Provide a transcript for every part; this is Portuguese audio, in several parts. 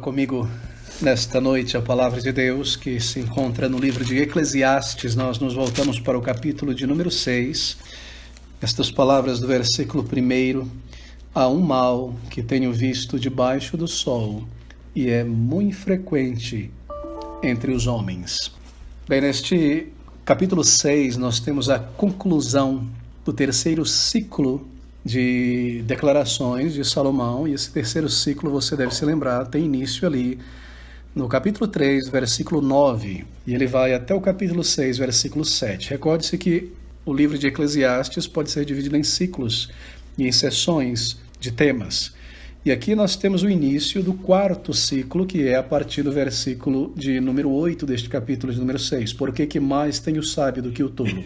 comigo nesta noite a palavra de Deus que se encontra no livro de Eclesiastes. Nós nos voltamos para o capítulo de número 6. Estas palavras do versículo 1: há um mal que tenho visto debaixo do sol e é muito frequente entre os homens. Bem, neste capítulo 6 nós temos a conclusão do terceiro ciclo de declarações de Salomão, e esse terceiro ciclo, você deve se lembrar, tem início ali no capítulo 3, versículo 9, e ele vai até o capítulo 6, versículo 7. Recorde-se que o livro de Eclesiastes pode ser dividido em ciclos e em seções de temas. E aqui nós temos o início do quarto ciclo, que é a partir do versículo de número 8 deste capítulo de número 6. Por que mais tem o sábio do que o tolo?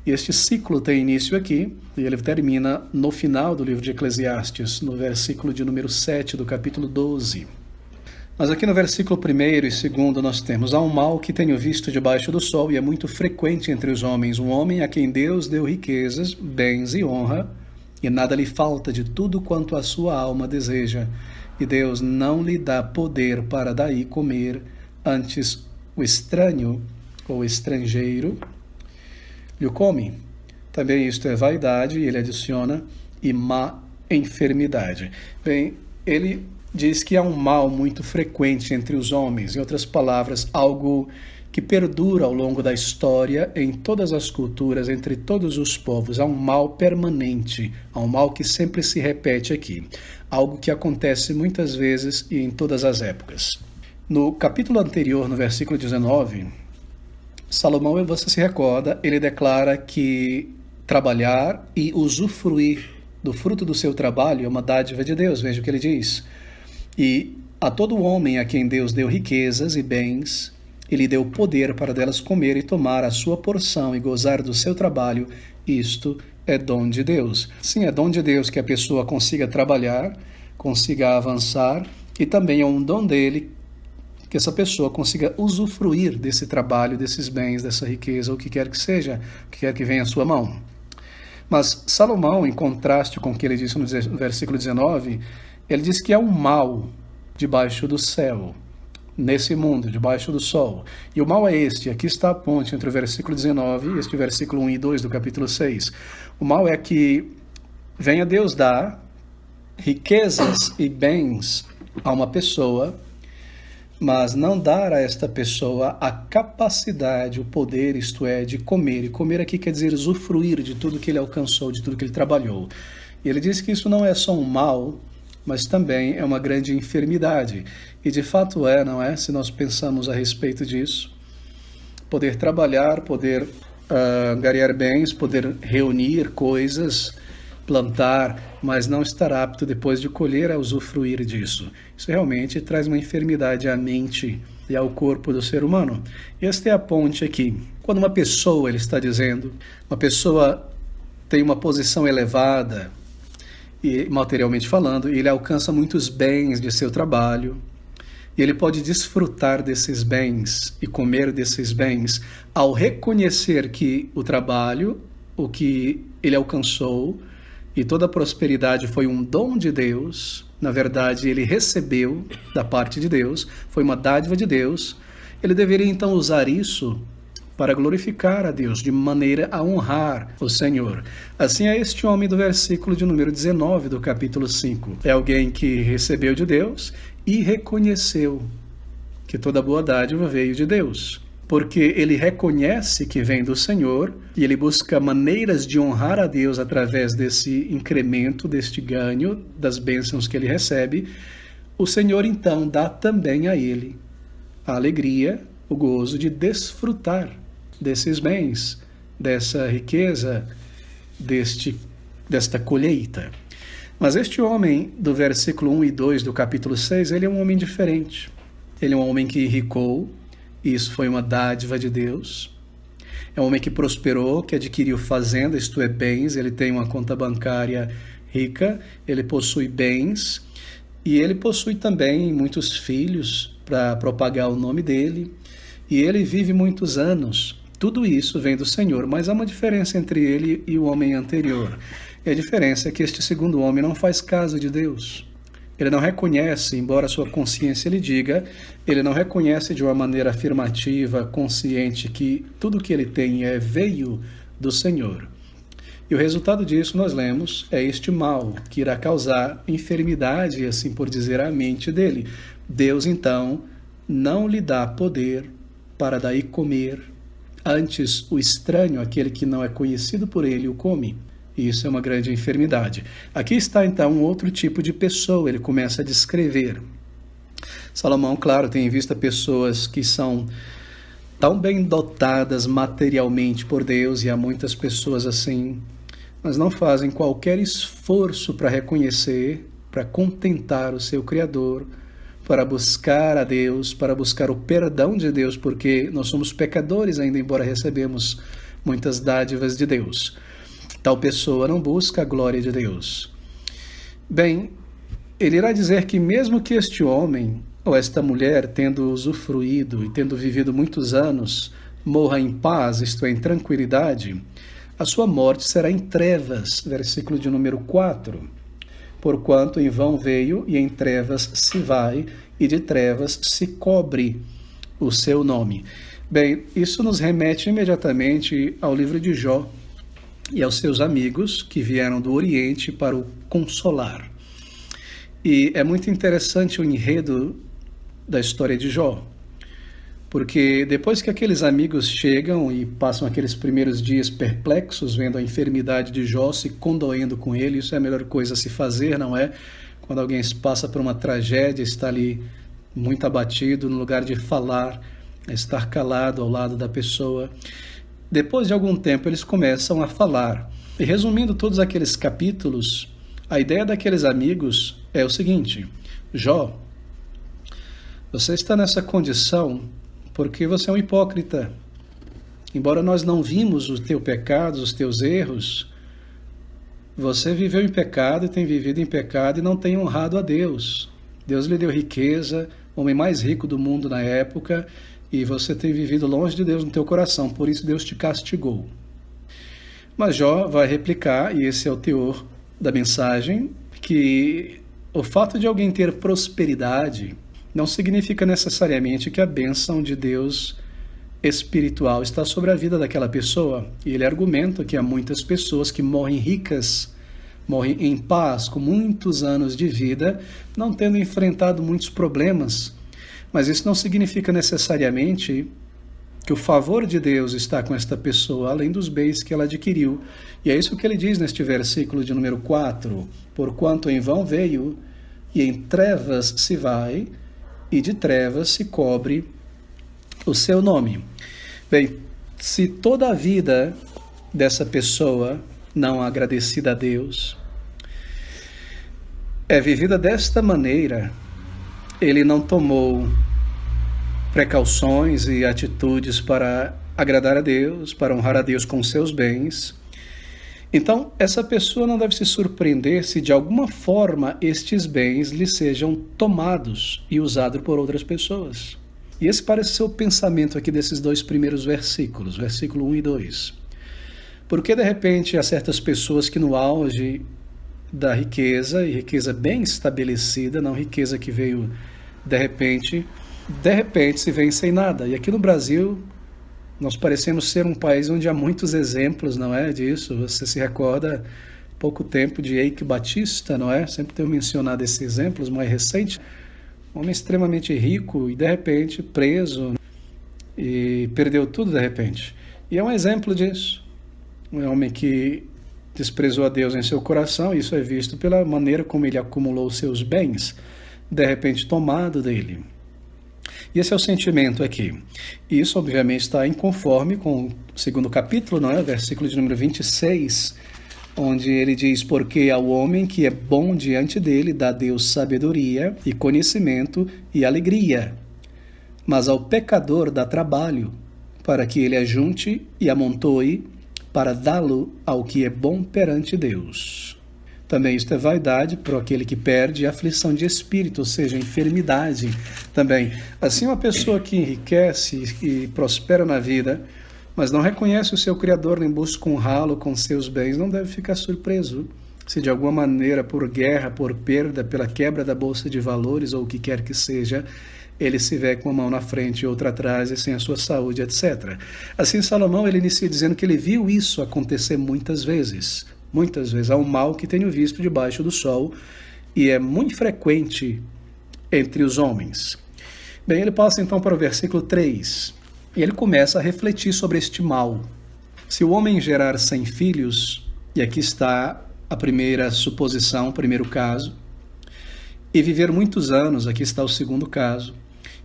E este ciclo tem início aqui, e ele termina no final do livro de Eclesiastes, no versículo de número 7 do capítulo 12. Mas aqui no versículo 1 e 2 nós temos: há um mal que tenho visto debaixo do sol e é muito frequente entre os homens, um homem a quem Deus deu riquezas, bens e honra, e nada lhe falta de tudo quanto a sua alma deseja, e Deus não lhe dá poder para daí comer, antes o estranho ou estrangeiro lhe o come. Também isto é vaidade, e ele adiciona, e má enfermidade. Bem, ele diz que há um mal muito frequente entre os homens, em outras palavras, algo que perdura ao longo da história, em todas as culturas, entre todos os povos. Há um mal permanente, há um mal que sempre se repete aqui, algo que acontece muitas vezes e em todas as épocas. No capítulo anterior, no versículo 19, Salomão, você se recorda, ele declara que trabalhar e usufruir do fruto do seu trabalho é uma dádiva de Deus. Veja o que ele diz: e a todo homem a quem Deus deu riquezas e bens, ele deu poder para delas comer e tomar a sua porção e gozar do seu trabalho. Isto é dom de Deus. Sim, é dom de Deus que a pessoa consiga trabalhar, consiga avançar, e também é um dom dele que essa pessoa consiga usufruir desse trabalho, desses bens, dessa riqueza, o que quer que seja, o que quer que venha à sua mão. Mas Salomão, em contraste com o que ele disse no versículo 19, ele diz que há um mal debaixo do céu, nesse mundo, debaixo do sol. E o mal é este, aqui está a ponte entre o versículo 19 e este versículo 1 e 2 do capítulo 6. O mal é que venha Deus dar riquezas e bens a uma pessoa, mas não dar a esta pessoa a capacidade, o poder, isto é, de comer. E comer aqui quer dizer usufruir de tudo que ele alcançou, de tudo que ele trabalhou. E ele diz que isso não é só um mal, mas também é uma grande enfermidade. E de fato é, não é? Se nós pensamos a respeito disso, poder trabalhar, poder angariar bens, poder reunir coisas, plantar, mas não estar apto depois de colher a usufruir disso. Isso realmente traz uma enfermidade à mente e ao corpo do ser humano. E esta é a ponte aqui. Quando uma pessoa, ele está dizendo, uma pessoa tem uma posição elevada, e materialmente falando, ele alcança muitos bens de seu trabalho, e ele pode desfrutar desses bens e comer desses bens ao reconhecer que o trabalho, o que ele alcançou, e toda a prosperidade foi um dom de Deus. Na verdade, ele recebeu da parte de Deus, foi uma dádiva de Deus. Ele deveria então usar isso para glorificar a Deus, de maneira a honrar o Senhor. Assim é este homem do versículo de número 19 do capítulo 5. É alguém que recebeu de Deus e reconheceu que toda boa dádiva veio de Deus, porque ele reconhece que vem do Senhor e ele busca maneiras de honrar a Deus através desse incremento, deste ganho, das bênçãos que ele recebe. O Senhor então dá também a ele a alegria, o gozo de desfrutar desses bens, dessa riqueza, desta colheita. Mas este homem do versículo 1 e 2 do capítulo 6, ele é um homem diferente. Ele é um homem que enricou, isso foi uma dádiva de Deus. É um homem que prosperou, que adquiriu fazenda, isto é, bens. Ele tem uma conta bancária rica, ele possui bens, e ele possui também muitos filhos para propagar o nome dele, e ele vive muitos anos. Tudo isso vem do Senhor, mas há uma diferença entre ele e o homem anterior. E a diferença é que este segundo homem não faz caso de Deus. Ele não reconhece, embora a sua consciência lhe diga, ele não reconhece de uma maneira afirmativa, consciente, que tudo que ele tem veio do Senhor. E o resultado disso, nós lemos, é este mal que irá causar enfermidade, assim por dizer, à mente dele. Deus, então, não lhe dá poder para daí comer. Antes, o estranho, aquele que não é conhecido por ele, o come. E isso é uma grande enfermidade. Aqui está, então, um outro tipo de pessoa. Ele começa a descrever. Salomão, claro, tem em vista pessoas que são tão bem dotadas materialmente por Deus, e há muitas pessoas assim, mas não fazem qualquer esforço para reconhecer, para contentar o seu Criador, para buscar a Deus, para buscar o perdão de Deus, porque nós somos pecadores ainda, embora recebemos muitas dádivas de Deus. Tal pessoa não busca a glória de Deus. Bem, ele irá dizer que mesmo que este homem ou esta mulher, tendo usufruído e tendo vivido muitos anos, morra em paz, isto é, em tranquilidade, a sua morte será em trevas, versículo de número 4. Porquanto em vão veio e em trevas se vai, e de trevas se cobre o seu nome. Bem, isso nos remete imediatamente ao livro de Jó e aos seus amigos que vieram do Oriente para o consolar. E é muito interessante o enredo da história de Jó, porque depois que aqueles amigos chegam e passam aqueles primeiros dias perplexos, vendo a enfermidade de Jó, se condoendo com ele, isso é a melhor coisa a se fazer, não é? Quando alguém passa por uma tragédia, está ali muito abatido, no lugar de falar, estar calado ao lado da pessoa. Depois de algum tempo, eles começam a falar. E resumindo todos aqueles capítulos, a ideia daqueles amigos é o seguinte: Jó, você está nessa condição porque você é um hipócrita. Embora nós não vimos os teus pecados, os teus erros, você viveu em pecado e tem vivido em pecado e não tem honrado a Deus. Deus lhe deu riqueza, o homem mais rico do mundo na época, e você tem vivido longe de Deus no teu coração, por isso Deus te castigou. Mas Jó vai replicar, e esse é o teor da mensagem, que o fato de alguém ter prosperidade não significa necessariamente que a bênção de Deus espiritual está sobre a vida daquela pessoa. E ele argumenta que há muitas pessoas que morrem ricas, morrem em paz, com muitos anos de vida, não tendo enfrentado muitos problemas. Mas isso não significa necessariamente que o favor de Deus está com esta pessoa, além dos bens que ela adquiriu. E é isso que ele diz neste versículo de número 4. Porquanto em vão veio, e em trevas se vai, e de trevas se cobre o seu nome. Bem, se toda a vida dessa pessoa não agradecida a Deus é vivida desta maneira, ele não tomou precauções e atitudes para agradar a Deus, para honrar a Deus com seus bens, então essa pessoa não deve se surpreender se de alguma forma estes bens lhe sejam tomados e usados por outras pessoas. E esse parece ser o pensamento aqui desses dois primeiros versículos, versículo 1 e 2. Porque de repente há certas pessoas que no auge da riqueza, e riqueza bem estabelecida, não riqueza que veio de repente se vem sem nada. E aqui no Brasil nós parecemos ser um país onde há muitos exemplos, não é, disso. Você se recorda, pouco tempo, de Eike Batista, não é? Sempre tenho mencionado esses exemplos mais recentes. Um homem extremamente rico e, de repente, preso e perdeu tudo de repente. E é um exemplo disso. Um homem que desprezou a Deus em seu coração, isso é visto pela maneira como ele acumulou seus bens, de repente tomado dele. E esse é o sentimento aqui. E isso, obviamente, está em conforme com o segundo capítulo, não é? Versículo de número 26, onde ele diz: porque ao homem que é bom diante dele dá Deus sabedoria e conhecimento e alegria, mas ao pecador dá trabalho, para que ele ajunte e amontoe, para dá-lo ao que é bom perante Deus. Também isto é vaidade para aquele que perde, aflição de espírito, ou seja, enfermidade também. Assim, uma pessoa que enriquece e prospera na vida, mas não reconhece o seu Criador nem busca honrá-lo com seus bens, não deve ficar surpreso. se de alguma maneira, por guerra, por perda, pela quebra da bolsa de valores ou o que quer que seja, ele se vê com uma mão na frente e outra atrás e sem a sua saúde, etc. Assim, Salomão, ele inicia dizendo que ele viu isso acontecer muitas vezes. Muitas vezes. Há um mal que tenho visto debaixo do sol e é muito frequente entre os homens. Bem, ele passa então para o versículo 3. E ele começa a refletir sobre este mal. Se o homem gerar 100 filhos, e aqui está a primeira suposição, o primeiro caso, e viver muitos anos, aqui está o segundo caso,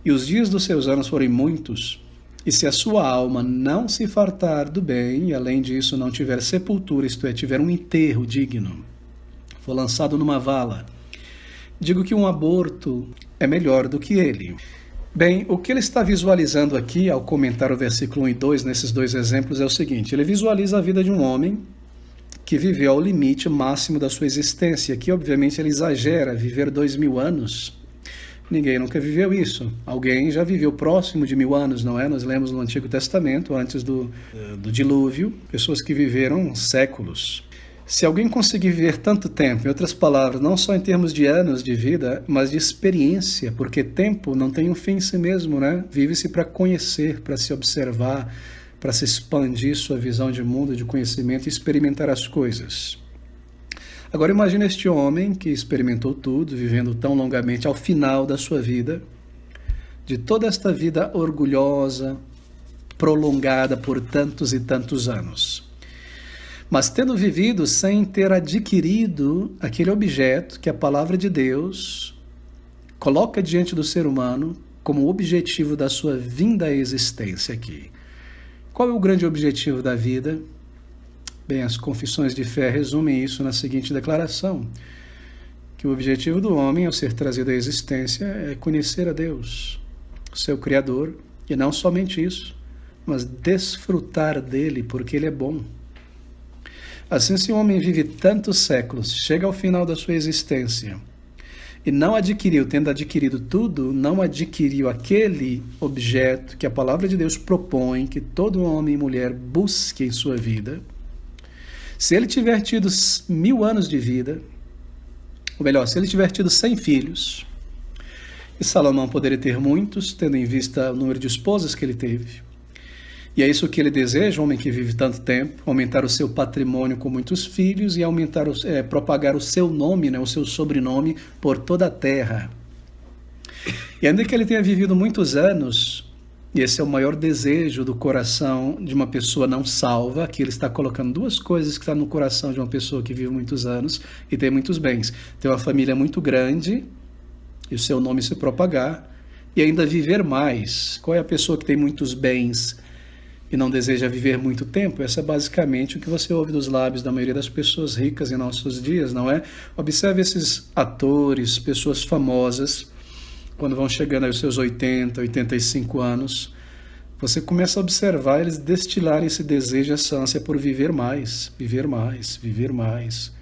e os dias dos seus anos forem muitos, e se a sua alma não se fartar do bem, e além disso não tiver sepultura, isto é, tiver um enterro digno, for lançado numa vala, digo que um aborto é melhor do que ele. Bem, o que ele está visualizando aqui, ao comentar o versículo 1 e 2, nesses dois exemplos, é o seguinte: ele visualiza a vida de um homem que viveu ao limite máximo da sua existência. Aqui, obviamente, ele exagera, viver 2000 anos. Ninguém nunca viveu isso. Alguém já viveu próximo de 1000 anos, não é? Nós lemos no Antigo Testamento, antes do dilúvio, pessoas que viveram séculos. Se alguém conseguir viver tanto tempo, em outras palavras, não só em termos de anos de vida, mas de experiência, porque tempo não tem um fim em si mesmo, né? Vive-se para conhecer, para se observar, para se expandir sua visão de mundo, de conhecimento e experimentar as coisas. Agora imagine este homem que experimentou tudo, vivendo tão longamente ao final da sua vida, de toda esta vida orgulhosa, prolongada por tantos e tantos anos. Mas tendo vivido sem ter adquirido aquele objeto que a palavra de Deus coloca diante do ser humano como objetivo da sua vinda à existência aqui. Qual é o grande objetivo da vida? Bem, as confissões de fé resumem isso na seguinte declaração: que o objetivo do homem ao ser trazido à existência é conhecer a Deus, seu Criador, e não somente isso, mas desfrutar dele, porque ele é bom. Assim, se o homem vive tantos séculos, chega ao final da sua existência e não adquiriu, tendo adquirido tudo, não adquiriu aquele objeto que a palavra de Deus propõe que todo homem e mulher busque em sua vida, se ele tiver tido 1000 anos de vida, ou melhor, se ele tiver tido 100 filhos, e Salomão poderia ter muitos, tendo em vista o número de esposas que ele teve, e é isso que ele deseja, um homem que vive tanto tempo, aumentar o seu patrimônio com muitos filhos e aumentar, propagar o seu nome, né, o seu sobrenome por toda a terra. E ainda que ele tenha vivido muitos anos, e esse é o maior desejo do coração de uma pessoa não salva, aqui ele está colocando duas coisas que estão no coração de uma pessoa que vive muitos anos e tem muitos bens. Ter uma família muito grande e o seu nome se propagar, e ainda viver mais. Qual é a pessoa que tem muitos bens e não deseja viver muito tempo? Essa é basicamente o que você ouve dos lábios da maioria das pessoas ricas em nossos dias, não é? Observe esses atores, pessoas famosas, quando vão chegando aos seus 80, 85 anos, você começa a observar eles destilarem esse desejo, essa ânsia por viver mais, viver mais, viver mais,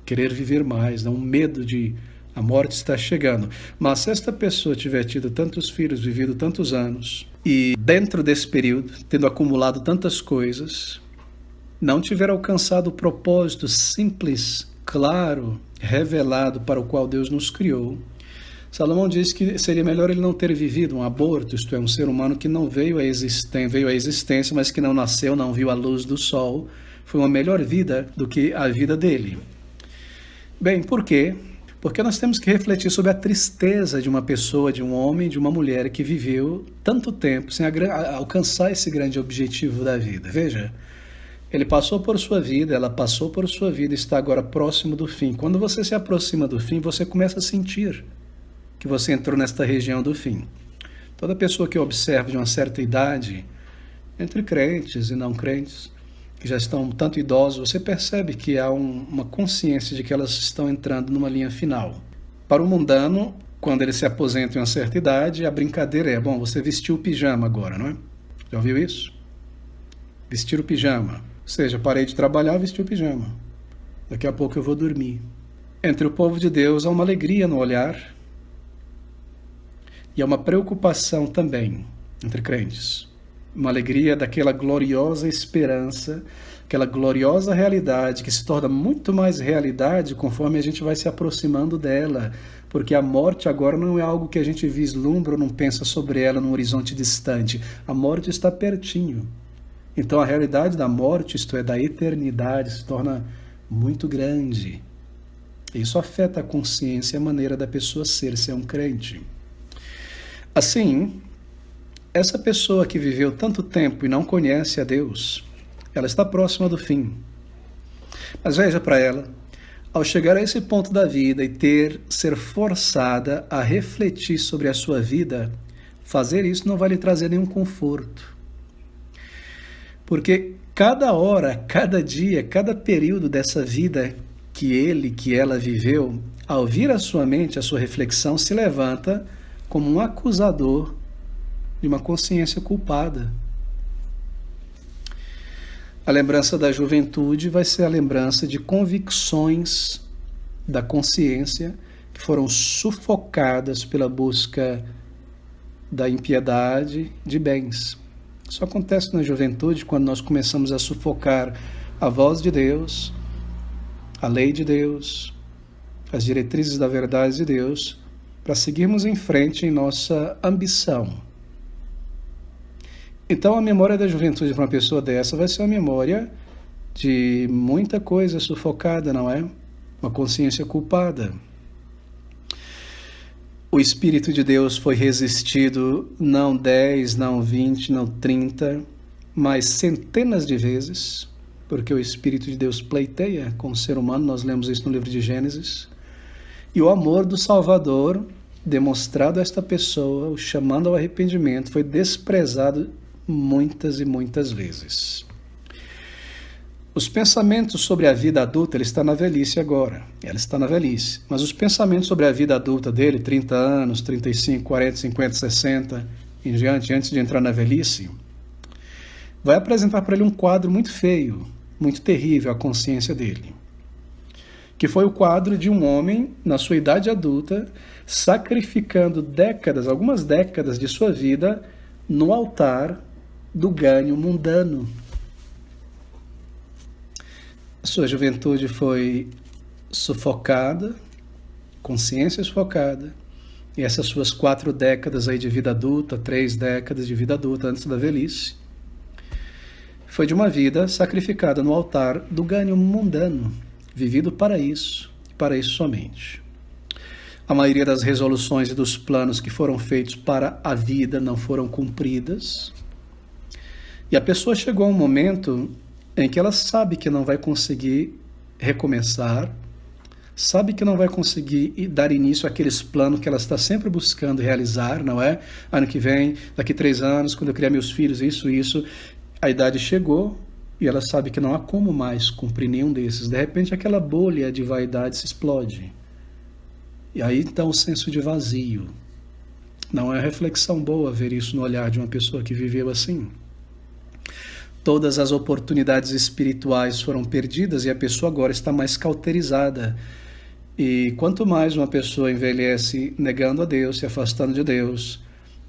querer viver mais, não? Um medo de a morte estar chegando. Mas se esta pessoa tiver tido tantos filhos, vivido tantos anos, e dentro desse período, tendo acumulado tantas coisas, não tiver alcançado o propósito simples, claro, revelado para o qual Deus nos criou, Salomão diz que seria melhor ele não ter vivido um aborto, isto é, um ser humano que não veio à existência, mas que não nasceu, não viu a luz do sol. Foi uma melhor vida do que a vida dele. Bem, por quê? Porque nós temos que refletir sobre a tristeza de uma pessoa, de um homem, de uma mulher que viveu tanto tempo sem alcançar esse grande objetivo da vida. Veja, ele passou por sua vida, ela passou por sua vida e está agora próximo do fim. Quando você se aproxima do fim, você começa a sentir que você entrou nesta região do fim. Toda pessoa que observa de uma certa idade, entre crentes e não crentes, que já estão tanto idosos, você percebe que há uma consciência de que elas estão entrando numa linha final. Para o mundano, quando ele se aposenta em uma certa idade, a brincadeira é, bom, você vestiu o pijama agora, não é? Já ouviu isso? Vestir o pijama. Ou seja, parei de trabalhar, vesti o pijama. Daqui a pouco eu vou dormir. Entre o povo de Deus há uma alegria no olhar, e há uma preocupação também entre crentes. uma alegria daquela gloriosa esperança, aquela gloriosa realidade que se torna muito mais realidade conforme a gente vai se aproximando dela, porque a morte agora não é algo que a gente vislumbra ou não pensa sobre ela num horizonte distante. A morte está pertinho. Então a realidade da morte, isto é, da eternidade, se torna muito grande. Isso afeta a consciência e a maneira da pessoa ser um crente. Assim, essa pessoa que viveu tanto tempo e não conhece a Deus, ela está próxima do fim. Mas veja para ela, ao chegar a esse ponto da vida e ser forçada a refletir sobre a sua vida, fazer isso não vai lhe trazer nenhum conforto. Porque cada hora, cada dia, cada período dessa vida que ela viveu, ao vir à sua mente, a sua reflexão se levanta como um acusador de uma consciência culpada. A lembrança da juventude vai ser a lembrança de convicções da consciência que foram sufocadas pela busca da impiedade de bens. Isso acontece na juventude quando nós começamos a sufocar a voz de Deus, a lei de Deus, as diretrizes da verdade de Deus, para seguirmos em frente em nossa ambição. Então a memória da juventude para uma pessoa dessa vai ser uma memória de muita coisa sufocada, não é? Uma consciência culpada. O Espírito de Deus foi resistido não 10, não 20, não 30, mas centenas de vezes, porque o Espírito de Deus pleiteia com o ser humano, nós lemos isso no livro de Gênesis. E o amor do Salvador, demonstrado a esta pessoa, o chamando ao arrependimento, foi desprezado muitas e muitas vezes. Os pensamentos sobre a vida adulta, ele está na velhice agora, ela está na velhice, mas os pensamentos sobre a vida adulta dele, 30 anos, 35, 40, 50, 60, em diante, antes de entrar na velhice, vai apresentar para ele um quadro muito feio, muito terrível, a consciência dele, que foi o quadro de um homem, na sua idade adulta, sacrificando décadas, algumas décadas de sua vida, no altar do ganho mundano. A sua juventude foi sufocada, consciência sufocada, e essas suas 4 décadas aí de vida adulta, 3 décadas de vida adulta antes da velhice, foi de uma vida sacrificada no altar do ganho mundano, vivido para isso somente. A maioria das resoluções e dos planos que foram feitos para a vida não foram cumpridas. E a pessoa chegou a um momento em que ela sabe que não vai conseguir recomeçar, sabe que não vai conseguir dar início àqueles planos que ela está sempre buscando realizar, não é? Ano que vem, daqui 3 anos, quando eu criar meus filhos, isso. A idade chegou e ela sabe que não há como mais cumprir nenhum desses. De repente, aquela bolha de vaidade se explode. E aí então o senso de vazio. Não é reflexão boa ver isso no olhar de uma pessoa que viveu assim. Todas as oportunidades espirituais foram perdidas e a pessoa agora está mais cauterizada. E quanto mais uma pessoa envelhece negando a Deus, se afastando de Deus,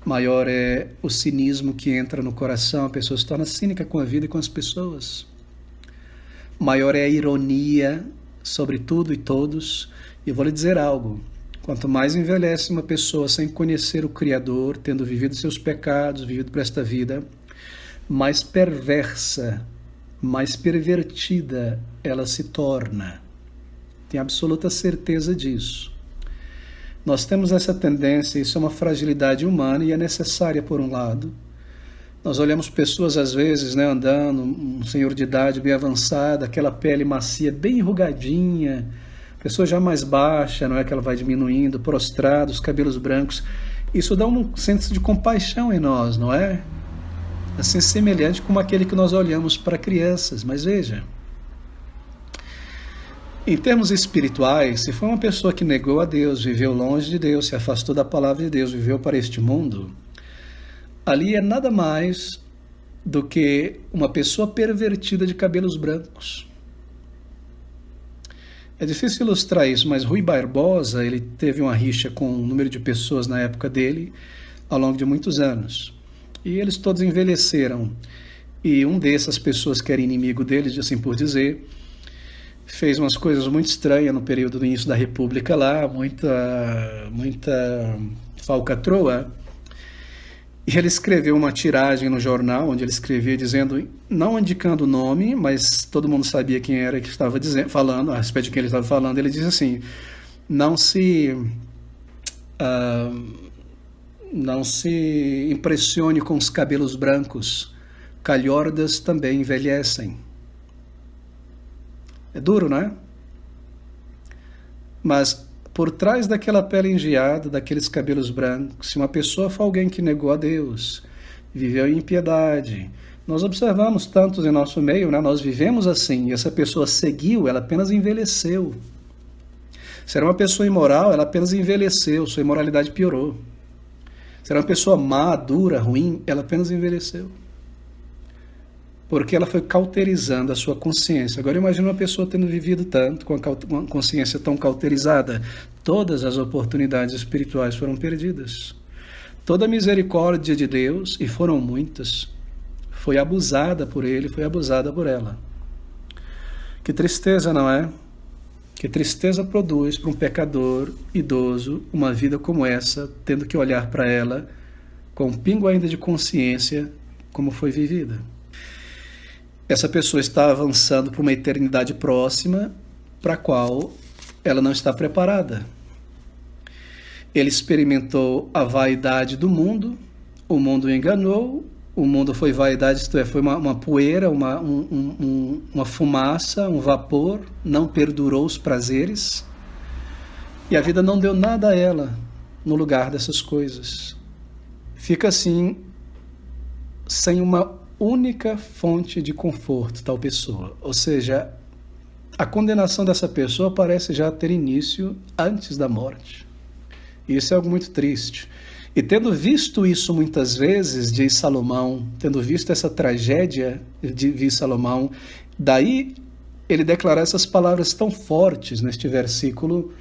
maior é o cinismo que entra no coração, a pessoa se torna cínica com a vida e com as pessoas. Maior é a ironia sobre tudo e todos. E eu vou lhe dizer algo, quanto mais envelhece uma pessoa sem conhecer o Criador, tendo vivido seus pecados, vivido por esta vida, mais perversa, mais pervertida ela se torna. Tenho absoluta certeza disso. Nós temos essa tendência, isso é uma fragilidade humana e é necessária por um lado. Nós olhamos pessoas às vezes, né, andando, um senhor de idade bem avançada, aquela pele macia, bem enrugadinha, pessoa já mais baixa, não é que ela vai diminuindo, prostrada, os cabelos brancos. Isso dá um senso de compaixão em nós, não é? Assim, semelhante como aquele que nós olhamos para crianças. Mas veja, em termos espirituais, se foi uma pessoa que negou a Deus, viveu longe de Deus, se afastou da palavra de Deus, viveu para este mundo, ali é nada mais do que uma pessoa pervertida de cabelos brancos. É difícil ilustrar isso, mas Rui Barbosa, ele teve uma rixa com um número de pessoas na época dele, ao longo de muitos anos. E eles todos envelheceram. E um dessas pessoas que era inimigo deles, assim por dizer, fez umas coisas muito estranhas no período do início da República lá, muita falcatrua. E ele escreveu uma tiragem no jornal, onde ele escrevia dizendo, não indicando o nome, mas todo mundo sabia quem era que estava falando, a respeito de quem ele estava falando. Ele diz assim, não se impressione com os cabelos brancos, calhordas também envelhecem. É duro, não é? Mas por trás daquela pele engeada, daqueles cabelos brancos, se uma pessoa for alguém que negou a Deus, viveu em impiedade, nós observamos tantos em nosso meio, né? Nós vivemos assim, e essa pessoa seguiu, ela apenas envelheceu. Se era uma pessoa imoral, ela apenas envelheceu, sua imoralidade piorou. Se era uma pessoa má, dura, ruim, ela apenas envelheceu. Porque ela foi cauterizando a sua consciência. Agora imagine uma pessoa tendo vivido tanto, com uma consciência tão cauterizada, todas as oportunidades espirituais foram perdidas. Toda a misericórdia de Deus, e foram muitas, foi abusada por ele, foi abusada por ela. Que tristeza, não é? Que tristeza produz para um pecador idoso uma vida como essa, tendo que olhar para ela com um pingo ainda de consciência como foi vivida. Essa pessoa está avançando para uma eternidade próxima, para a qual ela não está preparada. Ele experimentou a vaidade do mundo, o mundo o enganou, o mundo foi vaidade, isto é, foi uma poeira, uma fumaça, um vapor, não perdurou os prazeres, e a vida não deu nada a ela no lugar dessas coisas. Fica assim, sem uma única fonte de conforto, tal pessoa. Ou seja, a condenação dessa pessoa parece já ter início antes da morte. Isso é algo muito triste. E tendo visto isso muitas vezes, diz Salomão, tendo visto essa tragédia, diz Salomão, daí ele declarar essas palavras tão fortes neste versículo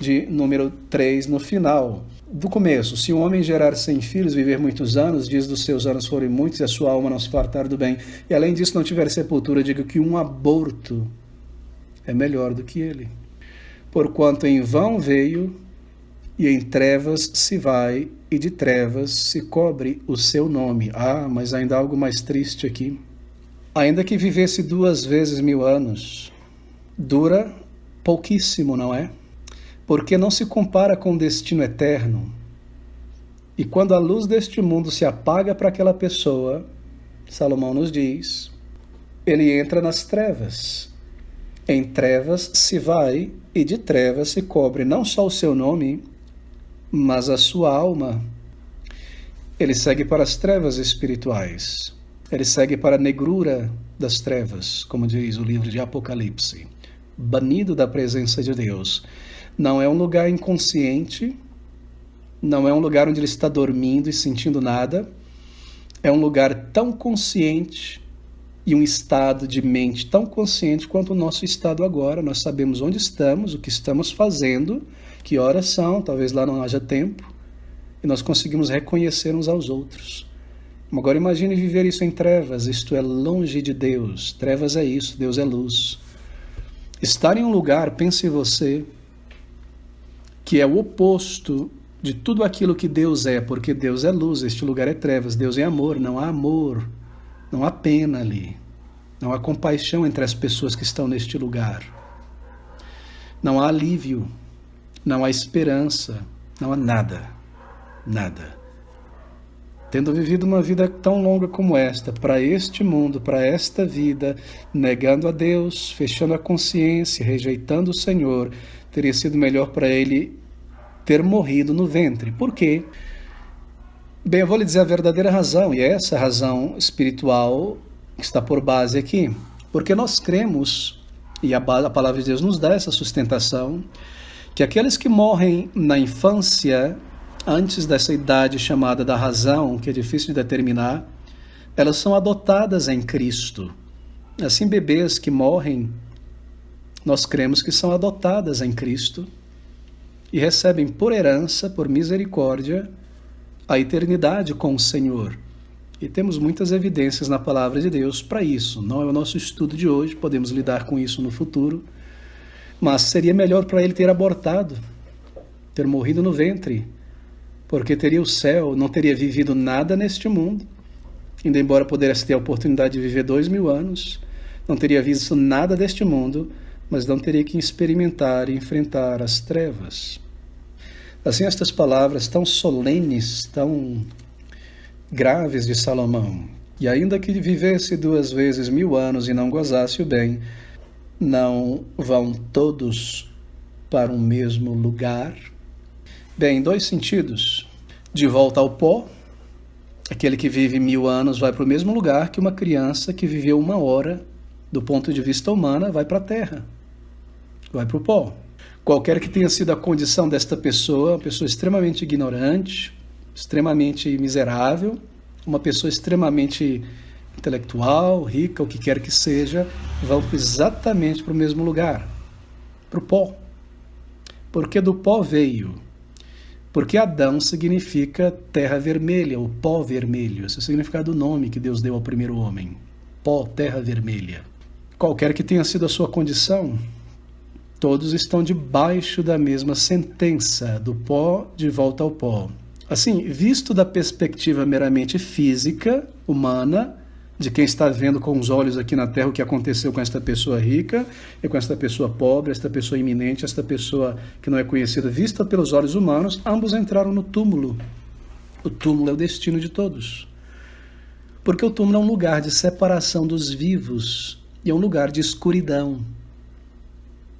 de número 3 no final. Do começo, se um homem gerar 100 filhos, viver muitos anos, diz dos seus anos forem muitos e a sua alma não se fartar do bem, e além disso não tiver sepultura, diga que um aborto é melhor do que ele. Porquanto em vão veio, e em trevas se vai, e de trevas se cobre o seu nome. Ah, mas ainda há algo mais triste aqui. Ainda que vivesse 2 vezes 1000 anos, dura pouquíssimo, não é? Porque não se compara com o destino eterno. E quando a luz deste mundo se apaga para aquela pessoa, Salomão nos diz, ele entra nas trevas. Em trevas se vai, e de trevas se cobre não só o seu nome, mas a sua alma. Ele segue para as trevas espirituais. Ele segue para a negrura das trevas, como diz o livro de Apocalipse. Banido da presença de Deus. Não é um lugar inconsciente, não é um lugar onde ele está dormindo e sentindo nada, é um lugar tão consciente e um estado de mente tão consciente quanto o nosso estado agora. Nós sabemos onde estamos, o que estamos fazendo, que horas são, talvez lá não haja tempo, e nós conseguimos reconhecer uns aos outros. Agora imagine viver isso em trevas, isto é longe de Deus. Trevas é isso, Deus é luz. Estar em um lugar, pense você, que é o oposto de tudo aquilo que Deus é, porque Deus é luz, este lugar é trevas, Deus é amor, não há pena ali, não há compaixão entre as pessoas que estão neste lugar, não há alívio, não há esperança, não há nada. Tendo vivido uma vida tão longa como esta, para este mundo, para esta vida, negando a Deus, fechando a consciência, rejeitando o Senhor, teria sido melhor para ele ter morrido no ventre. Por quê? Bem, eu vou lhe dizer a verdadeira razão, e é essa razão espiritual que está por base aqui. Porque nós cremos, e a palavra de Deus nos dá essa sustentação, que aqueles que morrem na infância, antes dessa idade chamada da razão, que é difícil de determinar, elas são adotadas em Cristo. Assim, bebês que morrem, nós cremos que são adotadas em Cristo e recebem por herança, por misericórdia, a eternidade com o Senhor. E temos muitas evidências na palavra de Deus para isso. Não é o nosso estudo de hoje, podemos lidar com isso no futuro. Mas seria melhor para ele ter abortado, ter morrido no ventre, porque teria o céu, não teria vivido nada neste mundo, ainda embora pudesse ter a oportunidade de viver 2000 anos, não teria visto nada deste mundo, mas não teria que experimentar e enfrentar as trevas. Assim, estas palavras tão solenes, tão graves de Salomão, e ainda que vivesse 2 vezes 1000 anos e não gozasse o bem, não vão todos para o mesmo lugar? Bem, em 2 sentidos. De volta ao pó, aquele que vive 1000 anos vai para o mesmo lugar que uma criança que viveu 1 hora, do ponto de vista humano, vai para a terra, vai para o pó. Qualquer que tenha sido a condição desta pessoa, uma pessoa extremamente ignorante, extremamente miserável, uma pessoa extremamente intelectual, rica, o que quer que seja, vão exatamente para o mesmo lugar, para o pó. Porque do pó veio. Porque Adão significa terra vermelha, ou pó vermelho. Esse é o significado do nome que Deus deu ao primeiro homem. Pó, terra vermelha. Qualquer que tenha sido a sua condição, todos estão debaixo da mesma sentença, do pó de volta ao pó. Assim, visto da perspectiva meramente física, humana, de quem está vendo com os olhos aqui na terra o que aconteceu com esta pessoa rica e com esta pessoa pobre, esta pessoa iminente, esta pessoa que não é conhecida, vista pelos olhos humanos, ambos entraram no túmulo. O túmulo é o destino de todos. Porque o túmulo é um lugar de separação dos vivos e é um lugar de escuridão.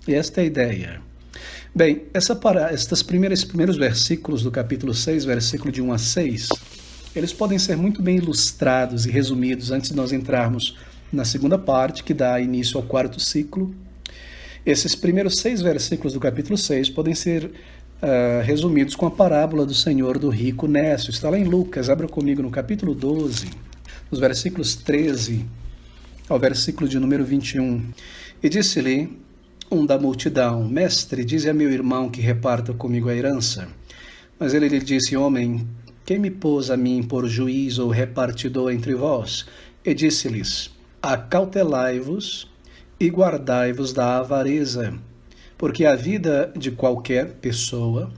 E esta é a ideia. Bem, esses primeiros versículos do capítulo 6, versículo de 1 a 6, eles podem ser muito bem ilustrados e resumidos antes de nós entrarmos na segunda parte, que dá início ao 4º ciclo. Esses primeiros 6 versículos do capítulo 6 podem ser resumidos com a parábola do Senhor do rico Nécio. Está lá em Lucas, abra comigo no capítulo 12, nos versículos 13 ao versículo de número 21. E disse-lhe um da multidão: Mestre, dize a meu irmão que reparta comigo a herança. Mas ele lhe disse: Homem, quem me pôs a mim por juiz ou repartidor entre vós? E disse-lhes: Acautelai-vos e guardai-vos da avareza, porque a vida de qualquer pessoa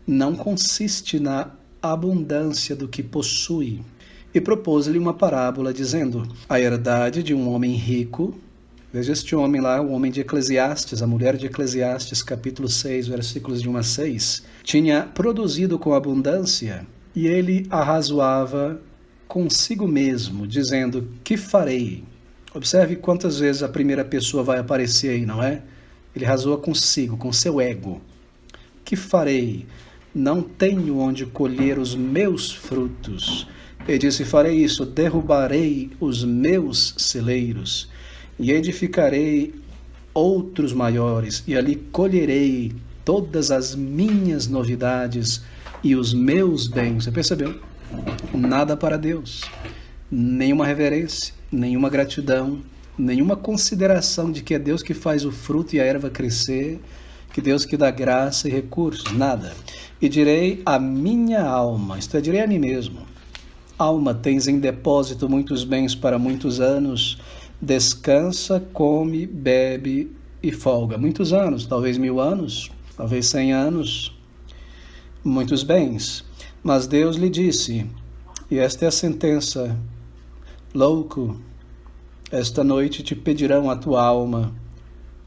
não consiste na abundância do que possui. E propôs-lhe uma parábola, dizendo: A herdade de um homem rico. Veja este homem lá, o homem de Eclesiastes, a mulher de Eclesiastes, capítulo 6, versículos de 1 a 6, tinha produzido com abundância, e ele arrazoava consigo mesmo, dizendo: Que farei? Observe quantas vezes a primeira pessoa vai aparecer aí, não é? Ele razoa consigo, com seu ego. Que farei? Não tenho onde colher os meus frutos. Ele disse: Farei isso, derrubarei os meus celeiros, e edificarei outros maiores, e ali colherei todas as minhas novidades e os meus bens. Você percebeu? Nada para Deus. Nenhuma reverência, nenhuma gratidão, nenhuma consideração de que é Deus que faz o fruto e a erva crescer, que Deus que dá graça e recursos. Nada. E direi à minha alma, isto é, direi a mim mesmo: Alma, tens em depósito muitos bens para muitos anos. Descansa, come, bebe e folga. Muitos anos, talvez 1000 anos, talvez 100 anos, muitos bens. Mas Deus lhe disse, e esta é a sentença: louco, esta noite te pedirão a tua alma,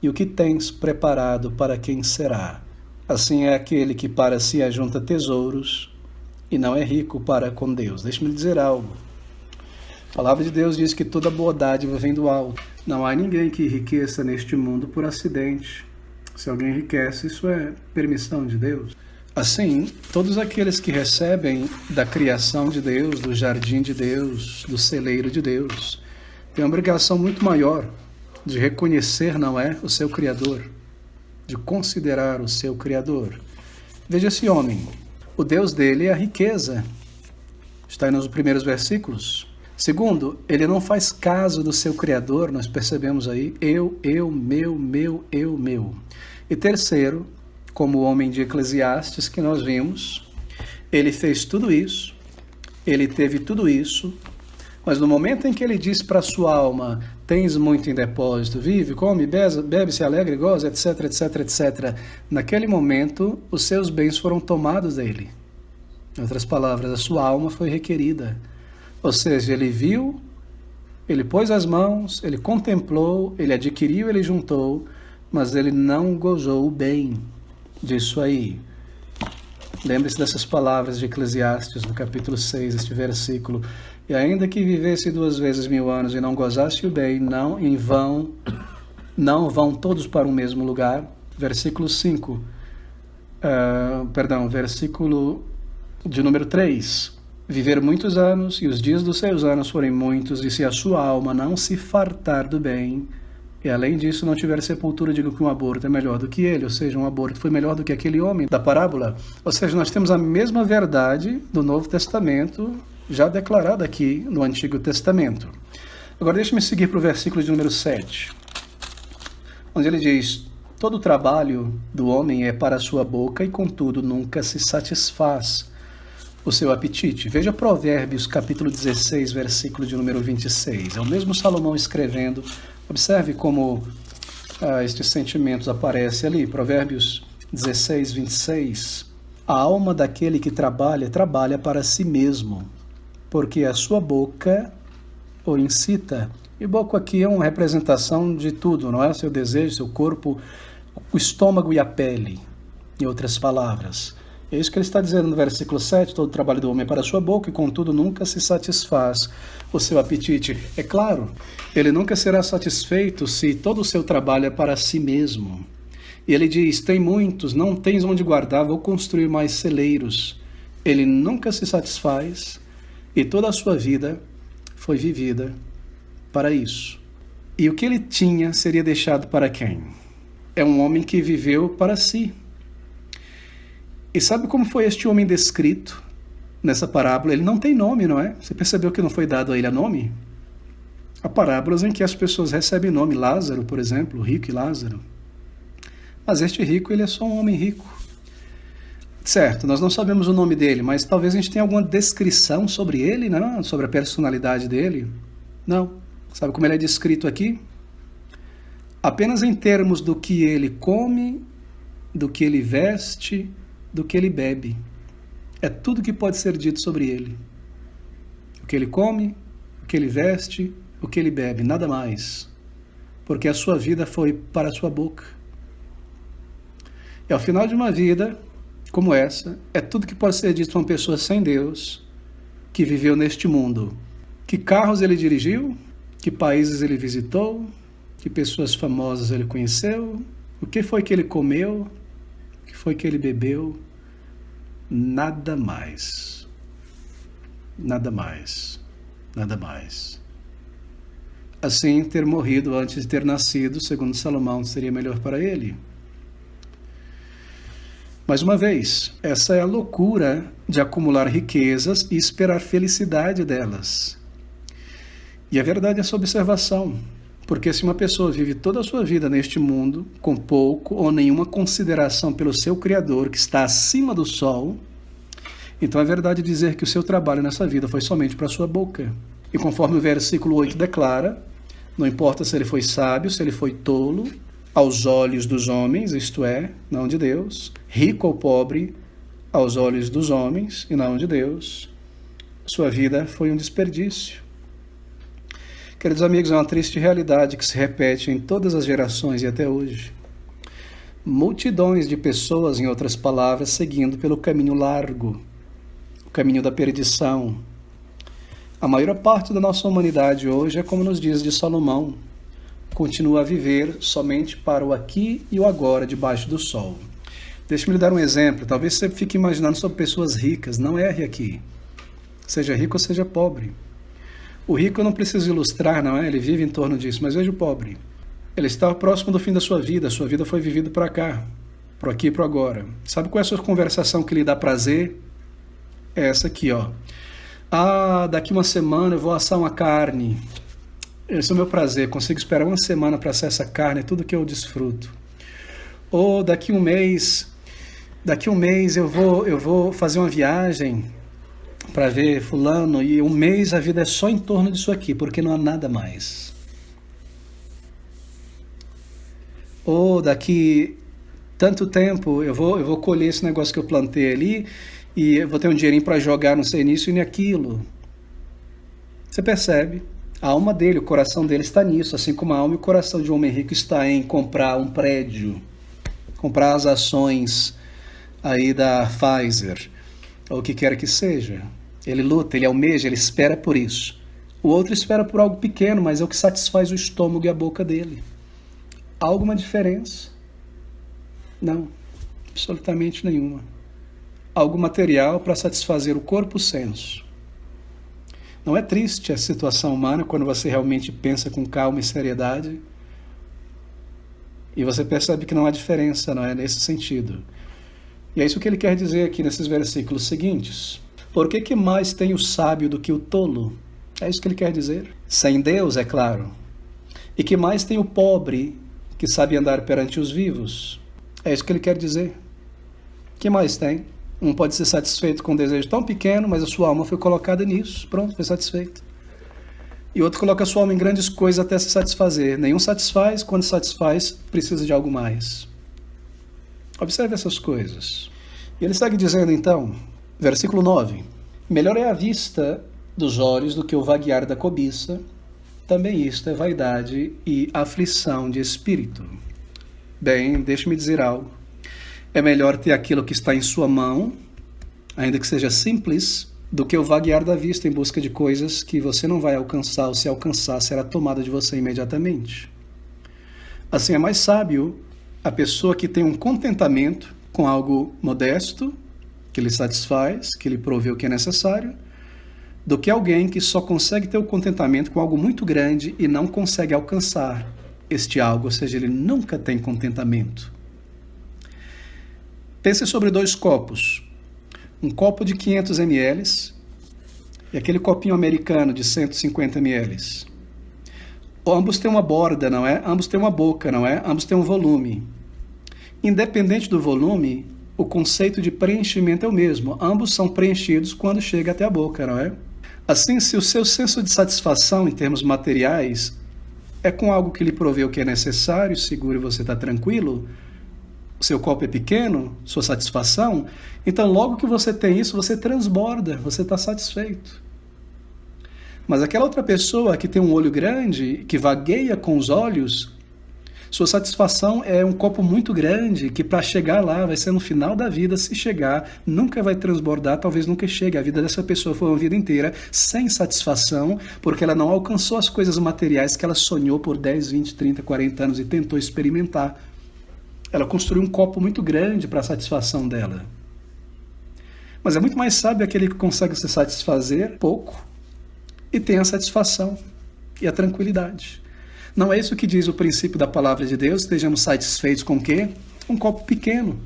e o que tens preparado para quem será? Assim é aquele que para si ajunta tesouros e não é rico para com Deus. Deixe-me dizer algo. A palavra de Deus diz que toda boa dádiva vem do alto. Não há ninguém que enriqueça neste mundo por acidente. Se alguém enriquece, isso é permissão de Deus. Assim, todos aqueles que recebem da criação de Deus, do jardim de Deus, do celeiro de Deus, têm uma obrigação muito maior de reconhecer, não é, o seu Criador, de considerar o seu Criador. Veja esse homem. O Deus dele é a riqueza. Está aí nos primeiros versículos. Segundo, ele não faz caso do seu Criador, nós percebemos aí, eu, meu. E terceiro, como o homem de Eclesiastes que nós vimos, ele fez tudo isso, ele teve tudo isso, Mas no momento em que ele diz para a sua alma, tens muito em depósito, vive, come, bebe, se alegre, goza, etc, etc, etc. Naquele momento, os seus bens foram tomados dele. Em outras palavras, a sua alma foi requerida. Ou seja, ele viu, ele pôs as mãos, ele contemplou, ele adquiriu, ele juntou, mas ele não gozou o bem disso aí. Lembre-se dessas palavras de Eclesiastes, no capítulo 6, este versículo. E ainda que vivesse 2 vezes 1000 anos e não gozasse o bem, não vão todos para o mesmo lugar. Versículo 5. Versículo de número 3. Viver muitos anos, e os dias dos seus anos forem muitos, e se a sua alma não se fartar do bem, e além disso não tiver sepultura, digo que um aborto é melhor do que ele, ou seja, um aborto foi melhor do que aquele homem da parábola. Ou seja, nós temos a mesma verdade do Novo Testamento, já declarada aqui no Antigo Testamento. Agora deixe-me seguir para o versículo de número 7, onde ele diz, todo o trabalho do homem é para a sua boca, e contudo nunca se satisfaz o seu apetite. Veja Provérbios capítulo 16, versículo de número 26. É o mesmo Salomão escrevendo. Observe como estes sentimentos aparecem ali. Provérbios 16, 26. A alma daquele que trabalha, trabalha para si mesmo, porque a sua boca o incita. E boca aqui é uma representação de tudo, não é? Seu desejo, seu corpo, o estômago e a pele, em outras palavras. É isso que ele está dizendo no versículo 7, todo o trabalho do homem é para a sua boca, e contudo nunca se satisfaz o seu apetite. É claro, ele nunca será satisfeito se todo o seu trabalho é para si mesmo. E ele diz, tem muitos, não tens onde guardar, vou construir mais celeiros. Ele nunca se satisfaz, e toda a sua vida foi vivida para isso. E o que ele tinha seria deixado para quem? É um homem que viveu para si. E sabe como foi este homem descrito nessa parábola? Ele não tem nome, não é? Você percebeu que não foi dado a ele nome? Há parábolas em que as pessoas recebem nome. Lázaro, por exemplo, rico e Lázaro. Mas este rico, ele é só um homem rico. Certo, nós não sabemos o nome dele, mas talvez a gente tenha alguma descrição sobre ele, não? Sobre a personalidade dele. Não. Sabe como ele é descrito aqui? Apenas em termos do que ele come, do que ele veste, do que ele bebe. É tudo que pode ser dito sobre ele. O que ele come, o que ele veste, o que ele bebe, nada mais. Porque a sua vida foi para a sua boca. E ao final de uma vida como essa, é tudo que pode ser dito a uma pessoa sem Deus, que viveu neste mundo. Que carros ele dirigiu, que países ele visitou, que pessoas famosas ele conheceu, o que foi que ele comeu, o que foi que ele bebeu. Nada mais. Nada mais. Nada mais. Assim, ter morrido antes de ter nascido, segundo Salomão, seria melhor para ele. Mais uma vez, essa é a loucura de acumular riquezas e esperar felicidade delas. E a verdade é essa observação, porque se uma pessoa vive toda a sua vida neste mundo, com pouco ou nenhuma consideração pelo seu Criador, que está acima do sol, então é verdade dizer que o seu trabalho nessa vida foi somente para a sua boca. E conforme o versículo 8 declara, não importa se ele foi sábio, se ele foi tolo, aos olhos dos homens, isto é, não de Deus, rico ou pobre, aos olhos dos homens e não de Deus, sua vida foi um desperdício. Queridos amigos, é uma triste realidade que se repete em todas as gerações e até hoje. Multidões de pessoas, em outras palavras, seguindo pelo caminho largo, o caminho da perdição. A maior parte da nossa humanidade hoje é como nos diz de Salomão, continua a viver somente para o aqui e o agora, debaixo do sol. Deixe-me lhe dar um exemplo. Talvez você fique imaginando sobre pessoas ricas. Não erre aqui. Seja rico ou seja pobre. O rico eu não preciso ilustrar, não é? Ele vive em torno disso. Mas veja o pobre. Ele está próximo do fim da sua vida. A sua vida foi vivida para cá. Para aqui e para agora. Sabe qual é a sua conversação que lhe dá prazer? É essa aqui, ó. Daqui uma semana eu vou assar uma carne. Esse é o meu prazer, consigo esperar uma semana para assar essa carne, é tudo que eu desfruto. Ou daqui um mês eu vou fazer uma viagem para ver fulano e um mês a vida é só em torno disso aqui, porque não há nada mais. Ou daqui tanto tempo eu vou colher esse negócio que eu plantei ali e eu vou ter um dinheirinho para jogar, não sei nisso e naquilo. Você percebe? A alma dele, o coração dele está nisso, assim como a alma e o coração de um homem rico está em comprar um prédio, comprar as ações aí da Pfizer, ou o que quer que seja. Ele luta, ele almeja, ele espera por isso. O outro espera por algo pequeno, mas é o que satisfaz o estômago e a boca dele. Há alguma diferença? Não, absolutamente nenhuma. Algo material para satisfazer o corpo, o senso. Não é triste a situação humana quando você realmente pensa com calma e seriedade? E você percebe que não há diferença, não é? Nesse sentido. E é isso que ele quer dizer aqui nesses versículos seguintes. Por que mais tem o sábio do que o tolo? É isso que ele quer dizer. Sem Deus, é claro. E que mais tem o pobre que sabe andar perante os vivos? É isso que ele quer dizer. Que mais tem? Um pode ser satisfeito com um desejo tão pequeno, mas a sua alma foi colocada nisso. Pronto, foi satisfeito. E outro coloca a sua alma em grandes coisas até se satisfazer. Nenhum satisfaz, quando satisfaz, precisa de algo mais. Observe essas coisas. E ele segue dizendo então, versículo 9: melhor é a vista dos olhos do que o vaguear da cobiça. Também isto é vaidade e aflição de espírito. Bem, deixe-me dizer algo. É melhor ter aquilo que está em sua mão, ainda que seja simples, do que o vaguear da vista em busca de coisas que você não vai alcançar, ou se alcançar, será tomada de você imediatamente. Assim, é mais sábio a pessoa que tem um contentamento com algo modesto, que lhe satisfaz, que lhe provê o que é necessário, do que alguém que só consegue ter o contentamento com algo muito grande e não consegue alcançar este algo, ou seja, ele nunca tem contentamento. Pense sobre 2 copos. Um copo de 500 ml e aquele copinho americano de 150 ml. Ambos têm uma borda, não é? Ambos têm uma boca, não é? Ambos têm um volume. Independente do volume, o conceito de preenchimento é o mesmo. Ambos são preenchidos quando chega até a boca, não é? Assim, se o seu senso de satisfação em termos materiais é com algo que lhe provê o que é necessário, seguro e você está tranquilo, o seu copo é pequeno, sua satisfação, então logo que você tem isso, você transborda, você está satisfeito. Mas aquela outra pessoa que tem um olho grande, que vagueia com os olhos, sua satisfação é um copo muito grande, que para chegar lá vai ser no final da vida, se chegar, nunca vai transbordar, talvez nunca chegue. A vida dessa pessoa foi uma vida inteira sem satisfação, porque ela não alcançou as coisas materiais que ela sonhou por 10, 20, 30, 40 anos e tentou experimentar. Ela construiu um copo muito grande para a satisfação dela. Mas é muito mais sábio aquele que consegue se satisfazer pouco e tem a satisfação e a tranquilidade. Não é isso que diz o princípio da palavra de Deus? Estejamos satisfeitos com o quê? Um copo pequeno.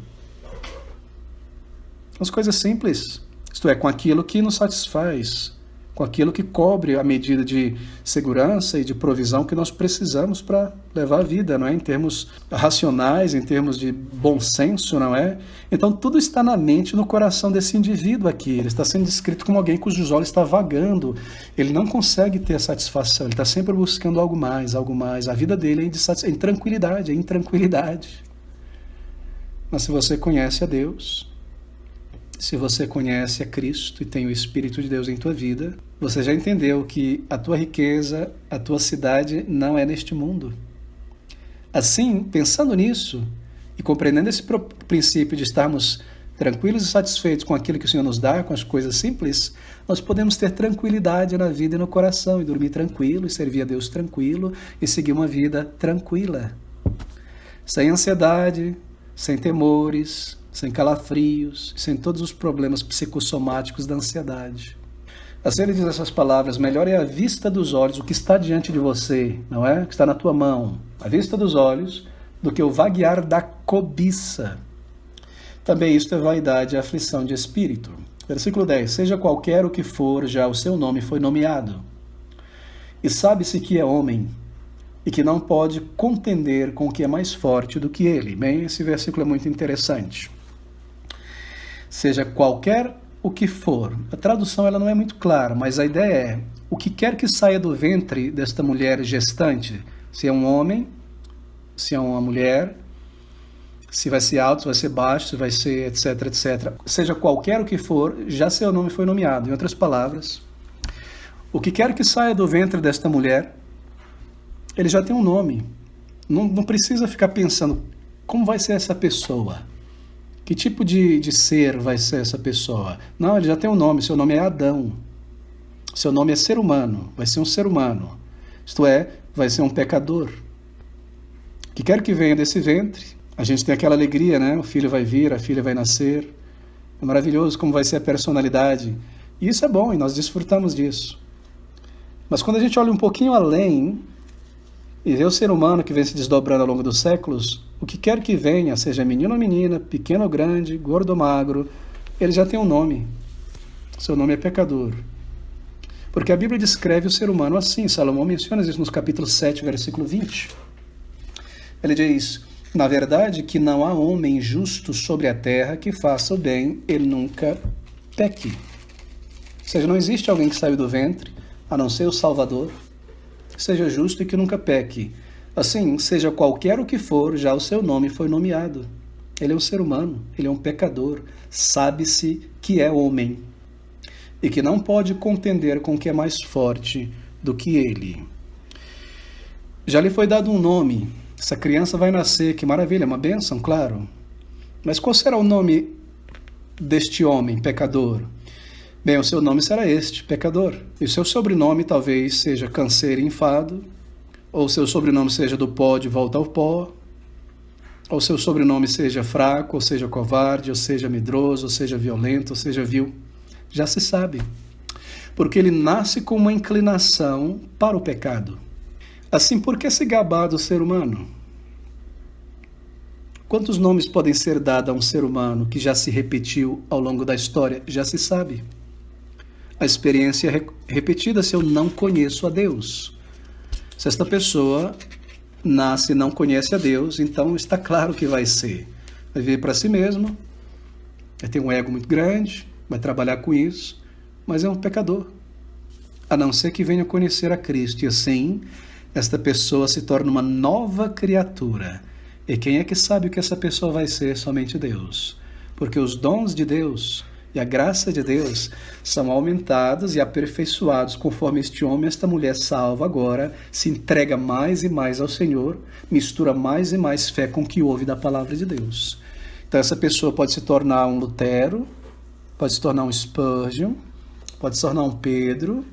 As coisas simples. Isto é, com aquilo que nos satisfaz, com aquilo que cobre a medida de segurança e de provisão que nós precisamos para levar a vida, não é? Em termos racionais, em termos de bom senso, não é? Então tudo está na mente, no coração desse indivíduo aqui. Ele está sendo descrito como alguém cujos olhos estão vagando. Ele não consegue ter a satisfação, ele está sempre buscando algo mais, algo mais. A vida dele é em tranquilidade, é intranquilidade. Mas se você conhece a Deus, se você conhece a Cristo e tem o Espírito de Deus em tua vida, você já entendeu que a tua riqueza, a tua cidade não é neste mundo. Assim, pensando nisso e compreendendo esse princípio de estarmos tranquilos e satisfeitos com aquilo que o Senhor nos dá, com as coisas simples, nós podemos ter tranquilidade na vida e no coração, e dormir tranquilo, e servir a Deus tranquilo, e seguir uma vida tranquila, sem ansiedade, sem temores, sem calafrios, sem todos os problemas psicossomáticos da ansiedade. Assim ele diz essas palavras: melhor é a vista dos olhos, o que está diante de você, não é? O que está na tua mão, a vista dos olhos, do que o vaguear da cobiça. Também isto é vaidade e aflição de espírito. Versículo 10. Seja qualquer o que for, já o seu nome foi nomeado. E sabe-se que é homem, e que não pode contender com o que é mais forte do que ele. Bem, esse versículo é muito interessante. Seja qualquer o que for. A tradução ela não é muito clara, mas a ideia é: o que quer que saia do ventre desta mulher gestante, se é um homem, se é uma mulher, se vai ser alto, se vai ser baixo, se vai ser etc, etc. Seja qualquer o que for, já seu nome foi nomeado. Em outras palavras, o que quer que saia do ventre desta mulher, ele já tem um nome. Não precisa ficar pensando como vai ser essa pessoa. Que tipo de ser vai ser essa pessoa? Não, ele já tem um nome. Seu nome é Adão. Seu nome é ser humano. Vai ser um ser humano. Isto é, vai ser um pecador. O que quer que venha desse ventre, a gente tem aquela alegria, né? O filho vai vir, a filha vai nascer. É maravilhoso como vai ser a personalidade. E isso é bom, e nós desfrutamos disso. Mas quando a gente olha um pouquinho além e vê o ser humano que vem se desdobrando ao longo dos séculos, o que quer que venha, seja menino ou menina, pequeno ou grande, gordo ou magro, ele já tem um nome. Seu nome é pecador. Porque a Bíblia descreve o ser humano assim. Salomão menciona isso nos capítulos 7, versículo 20. Ele diz: na verdade que não há homem justo sobre a terra que faça o bem, ele nunca peque. Ou seja, não existe alguém que saiu do ventre, a não ser o Salvador, que seja justo e que nunca peque. Assim, seja qualquer o que for, já o seu nome foi nomeado. Ele é um ser humano, ele é um pecador, sabe-se que é homem e que não pode contender com o que é mais forte do que ele. Já lhe foi dado um nome. Essa criança vai nascer, que maravilha, uma bênção, claro. Mas qual será o nome deste homem, pecador? Bem, o seu nome será este, pecador. E o seu sobrenome talvez seja canseiro e enfado, ou seu sobrenome seja do pó de volta ao pó, ou seu sobrenome seja fraco, ou seja covarde, ou seja medroso, ou seja violento, ou seja vil. Já se sabe. Porque ele nasce com uma inclinação para o pecado. Assim, por que se gabar do ser humano? Quantos nomes podem ser dados a um ser humano que já se repetiu ao longo da história? Já se sabe. A experiência é repetida se eu não conheço a Deus. Se esta pessoa nasce e não conhece a Deus, então está claro que vai ser. Vai viver para si mesmo, vai ter um ego muito grande, vai trabalhar com isso, mas é um pecador. A não ser que venha conhecer a Cristo. E assim, esta pessoa se torna uma nova criatura. E quem é que sabe o que essa pessoa vai ser? Somente Deus. Porque os dons de Deus e a graça de Deus são aumentados e aperfeiçoados conforme este homem, esta mulher salva agora, se entrega mais e mais ao Senhor, mistura mais e mais fé com o que ouve da palavra de Deus. Então essa pessoa pode se tornar um Lutero, pode se tornar um Spurgeon, pode se tornar um Pedro,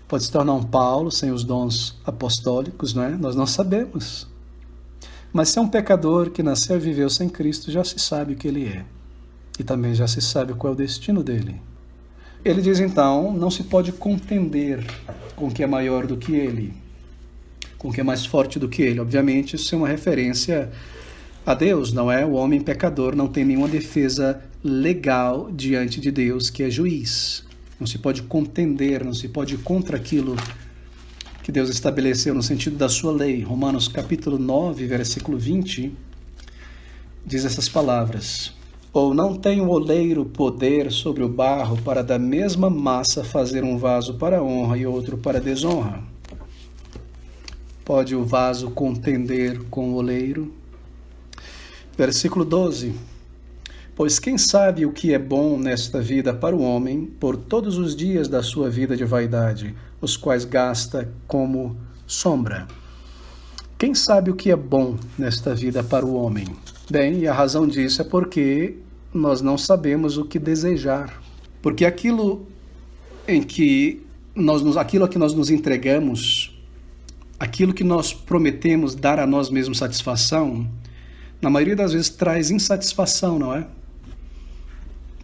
pode se tornar um Paulo sem os dons apostólicos, não é? Nós não sabemos. Mas se é um pecador que nasceu e viveu sem Cristo, já se sabe o que ele é. E também já se sabe qual é o destino dele. Ele diz então, não se pode contender com o que é maior do que ele, com o que é mais forte do que ele. Obviamente isso é uma referência a Deus, não é? O homem pecador não tem nenhuma defesa legal diante de Deus, que é juiz. Não se pode contender, não se pode ir contra aquilo que Deus estabeleceu no sentido da sua lei. Romanos capítulo 9, versículo 20, diz essas palavras: ou não tem o oleiro poder sobre o barro para da mesma massa fazer um vaso para honra e outro para desonra? Pode o vaso contender com o oleiro? Versículo 12. Pois quem sabe o que é bom nesta vida para o homem, por todos os dias da sua vida de vaidade, os quais gasta como sombra? Quem sabe o que é bom nesta vida para o homem? Bem, e a razão disso é porque nós não sabemos o que desejar. Porque aquilo a que nós nos entregamos, aquilo que nós prometemos dar a nós mesmos satisfação, na maioria das vezes traz insatisfação, não é?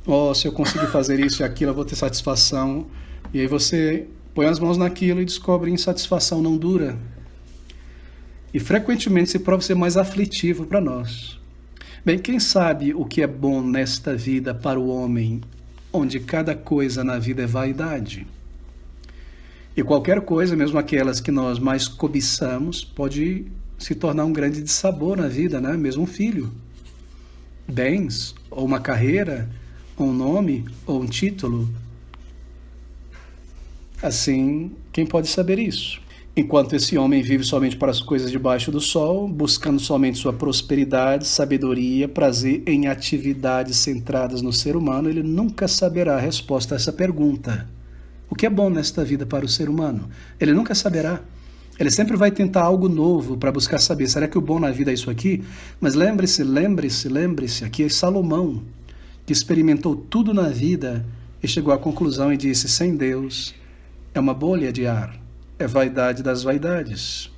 Oh, se eu conseguir fazer isso e aquilo, eu vou ter satisfação. E aí você põe as mãos naquilo e descobre insatisfação não dura. E frequentemente se prova ser mais aflitivo para nós. Bem, quem sabe o que é bom nesta vida para o homem, onde cada coisa na vida é vaidade? E qualquer coisa, mesmo aquelas que nós mais cobiçamos, pode se tornar um grande dissabor na vida, né? Mesmo um filho, bens, ou uma carreira, um nome ou um título? Assim, quem pode saber isso? Enquanto esse homem vive somente para as coisas debaixo do sol, buscando somente sua prosperidade, sabedoria, prazer em atividades centradas no ser humano, ele nunca saberá a resposta a essa pergunta. O que é bom nesta vida para o ser humano? Ele nunca saberá. Ele sempre vai tentar algo novo para buscar saber, será que o bom na vida é isso aqui? Mas lembre-se, aqui é Salomão, que experimentou tudo na vida e chegou à conclusão e disse, sem Deus, é uma bolha de ar, é vaidade das vaidades.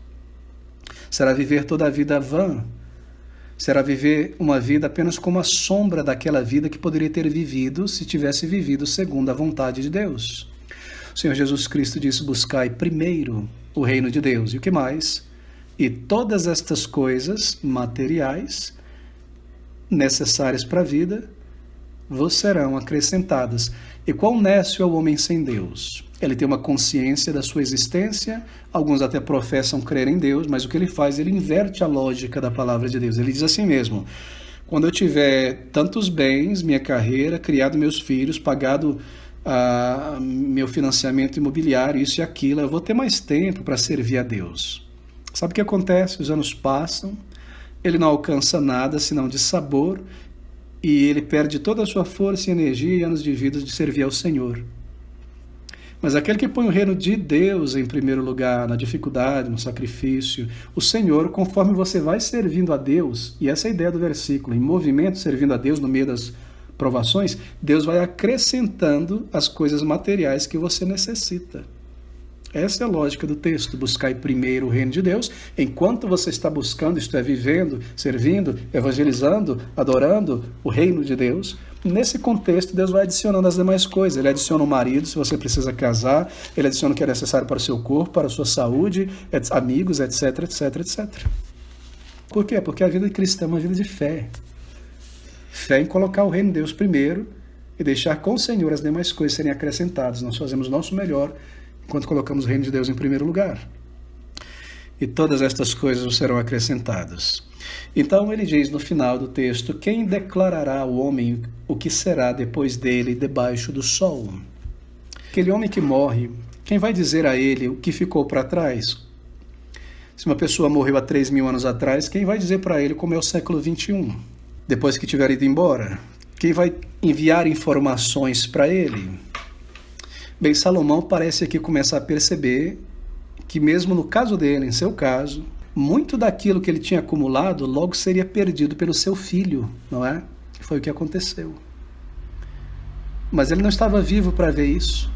Será viver toda a vida vã, será viver uma vida apenas como a sombra daquela vida que poderia ter vivido se tivesse vivido segundo a vontade de Deus. O Senhor Jesus Cristo disse, buscai primeiro o reino de Deus. E o que mais? E todas estas coisas materiais necessárias para a vida vos serão acrescentadas. E quão nécio é o homem sem Deus? Ele tem uma consciência da sua existência, alguns até professam crer em Deus, mas o que ele faz? Ele inverte a lógica da palavra de Deus. Ele diz assim mesmo, quando eu tiver tantos bens, minha carreira, criado meus filhos, pagado meu financiamento imobiliário, isso e aquilo, eu vou ter mais tempo para servir a Deus. Sabe o que acontece? Os anos passam, ele não alcança nada senão de sabor, e ele perde toda a sua força e energia e anos de vida de servir ao Senhor. Mas aquele que põe o reino de Deus em primeiro lugar, na dificuldade, no sacrifício, o Senhor, conforme você vai servindo a Deus, e essa é a ideia do versículo, em movimento servindo a Deus no meio das provações, Deus vai acrescentando as coisas materiais que você necessita. Essa é a lógica do texto, buscai primeiro o reino de Deus, enquanto você está buscando, isto é, vivendo, servindo, evangelizando, adorando o reino de Deus, nesse contexto Deus vai adicionando as demais coisas. Ele adiciona o marido, se você precisa casar, ele adiciona o que é necessário para o seu corpo, para a sua saúde, amigos, etc, etc, etc. Por quê? Porque a vida cristã é uma vida de fé. Fé em colocar o reino de Deus primeiro e deixar com o Senhor as demais coisas serem acrescentadas. Nós fazemos o nosso melhor enquanto colocamos o reino de Deus em primeiro lugar. E todas estas coisas serão acrescentadas. Então ele diz no final do texto, quem declarará ao homem o que será depois dele debaixo do sol? Aquele homem que morre, quem vai dizer a ele o que ficou para trás? Se uma pessoa morreu há 3.000 anos atrás, quem vai dizer para ele como é o século 21? Depois que tiver ido embora? Quem vai enviar informações para ele? Bem, Salomão parece aqui começar a perceber que mesmo no caso dele, em seu caso, muito daquilo que ele tinha acumulado logo seria perdido pelo seu filho, não é? Foi o que aconteceu. Mas ele não estava vivo para ver isso.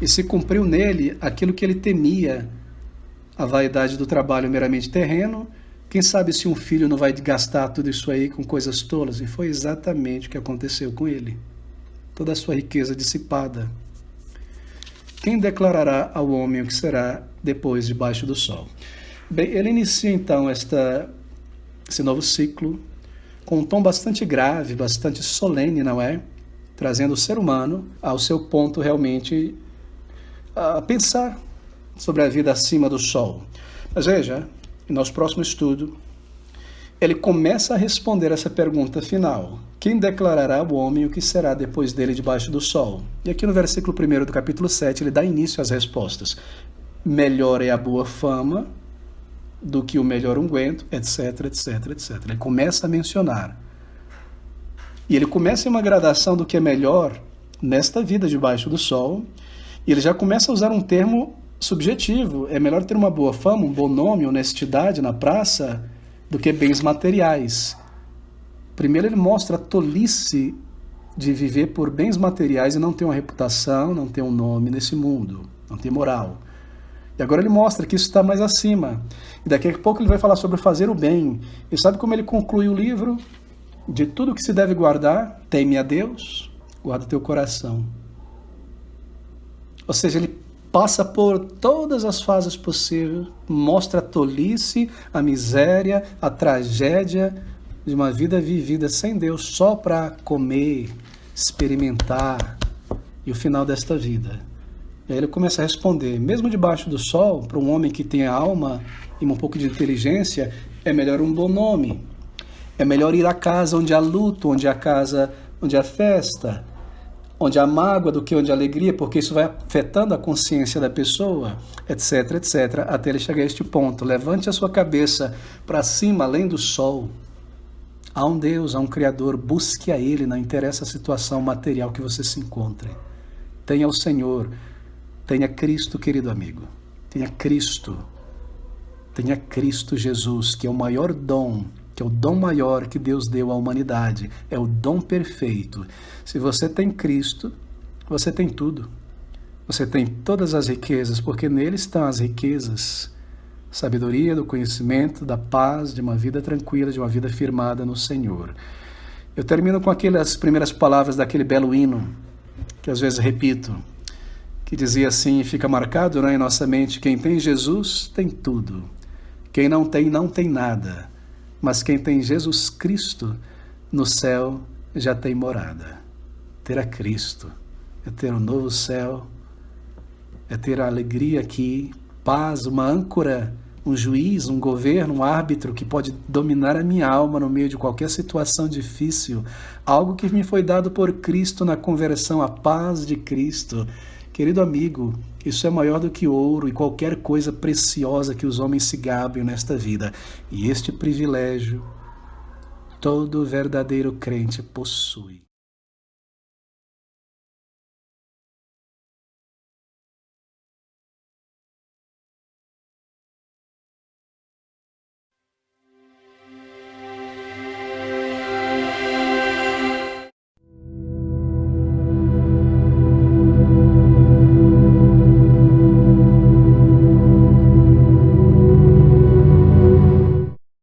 E se cumpriu nele aquilo que ele temia, a vaidade do trabalho meramente terreno. Quem sabe se um filho não vai gastar tudo isso aí com coisas tolas? E foi exatamente o que aconteceu com ele. Toda a sua riqueza dissipada. Quem declarará ao homem o que será depois debaixo do sol? Bem, ele inicia então esse novo ciclo com um tom bastante grave, bastante solene, não é? Trazendo o ser humano ao seu ponto realmente a pensar sobre a vida acima do sol. Mas veja, no nosso próximo estudo, ele começa a responder essa pergunta final. Quem declarará ao homem o que será depois dele debaixo do sol? E aqui no versículo 1 do capítulo 7, ele dá início às respostas. Melhor é a boa fama do que o melhor unguento, etc, etc, etc. Ele começa a mencionar. E ele começa em uma gradação do que é melhor nesta vida debaixo do sol, e ele já começa a usar um termo subjetivo. É melhor ter uma boa fama, um bom nome, honestidade na praça, do que bens materiais. Primeiro ele mostra a tolice de viver por bens materiais e não ter uma reputação, não ter um nome nesse mundo, não ter moral. E agora ele mostra que isso está mais acima. E daqui a pouco ele vai falar sobre fazer o bem. E sabe como ele conclui o livro? De tudo que se deve guardar, teme a Deus, guarda teu coração. Ou seja, ele passa por todas as fases possíveis, mostra a tolice, a miséria, a tragédia de uma vida vivida sem Deus só para comer, experimentar, e o final desta vida. E aí ele começa a responder, mesmo debaixo do sol, para um homem que tem alma e um pouco de inteligência, é melhor um bom nome, é melhor ir à casa onde há luto, onde há festa, onde há mágoa do que onde há alegria, porque isso vai afetando a consciência da pessoa, etc, etc, até ele chegar a este ponto. Levante a sua cabeça para cima, além do sol. Há um Deus, há um Criador, busque a Ele, não interessa a situação material que você se encontre. Tenha o Senhor, tenha Cristo, querido amigo. Tenha Cristo Jesus, que é o maior dom, que é o dom maior que Deus deu à humanidade, é o dom perfeito. Se você tem Cristo, você tem tudo. Você tem todas as riquezas, porque nele estão as riquezas. Sabedoria, do conhecimento, da paz, de uma vida tranquila, de uma vida firmada no Senhor. Eu termino com aquelas primeiras palavras daquele belo hino, que às vezes repito, que dizia assim, fica marcado, né, em nossa mente: quem tem Jesus tem tudo, quem não tem nada, mas quem tem Jesus Cristo no céu já tem morada. Ter a Cristo é ter um novo céu, é ter a alegria aqui, paz, uma âncora, um juiz, um governo, um árbitro que pode dominar a minha alma no meio de qualquer situação difícil, algo que me foi dado por Cristo na conversão, a paz de Cristo. Querido amigo, isso é maior do que ouro e qualquer coisa preciosa que os homens se gabem nesta vida. E este privilégio todo verdadeiro crente possui.